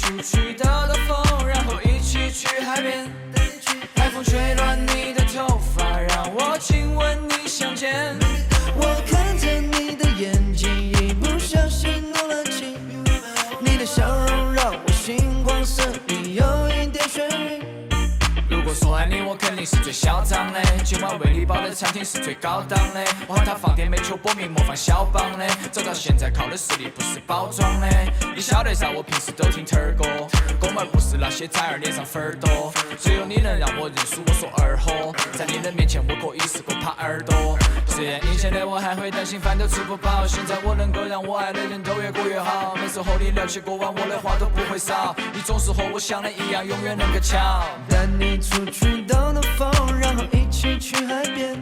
出去兜兜风，然后一起去海边。海风吹乱你的头发，让我亲吻你香肩。我看着你的眼睛，一不小心动了情。你的笑容让我心慌神怡，有一点眩晕。如果说爱你，我肯定是最嚣张的。今晚为你包的餐厅是最高档的，我和他放点美球波明模仿肖邦的。走到现在靠的实力，不是包装的。你晓得噻，我平时都听儿歌，哥们儿不是那些崽儿脸上粉儿多。只有你能让我认输，我说二货，在你的面前我可以是个耙耳朵。以前的我还会担心饭都吃不饱，现在我能够让我爱的人都越过越好。每次和你聊起过往，我的话都不会少，你总是和我想的一样，永远能够巧。带你出去兜兜风，然后一起去海边。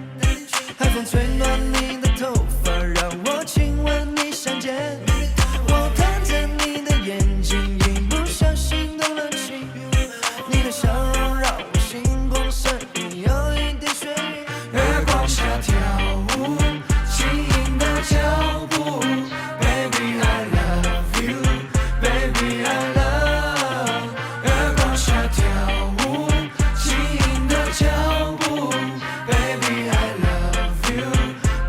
海风吹乱你的头发，让我亲吻你香肩。我看着你的眼睛，一不小心动了情。你的笑容让我心旷神怡，有一点眩晕。月光下跳舞，轻盈的脚步 ，Baby I love you, Baby I love。月光下跳舞，轻盈的脚步 ，Baby I love you,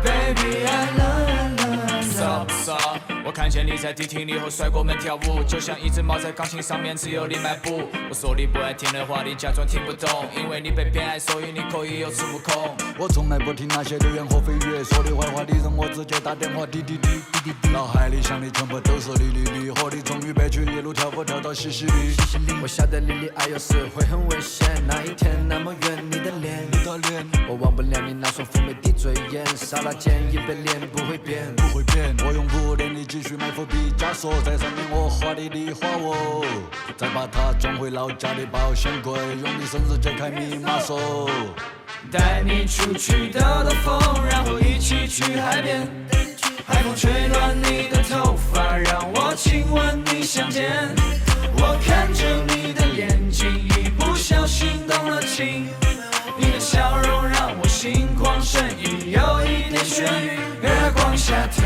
Baby I love。骚不骚？我看见你在迪厅里和帅哥们跳舞，就像一只猫在钢琴上面，只有你迈步。我说你不爱听的话，你假装听不懂，因为你被偏爱，所以你可以有恃无恐。我从来不听那些流言和蜚语，说你坏话的人我直接打电话滴滴滴滴滴滴。脑海里想的全部都是你，和你终于北去一路跳舞跳到西西里。我晓得你的爱有时会很危险，那一天那么远，你的脸，我忘不了你那双妩媚的嘴眼，刹那间100年不会变，不会变。我用5年的积蓄买副毕加索，在上面我画你的花窝，再把它装回老家的保险柜，用你生日解开密码锁。带你出去兜兜风，然后一起去海边。海风吹乱你的头发，让我亲吻你香肩。我看着你的眼睛，一不小心动了情。你的笑容让我心旷神怡，有一点眩晕。月光下跳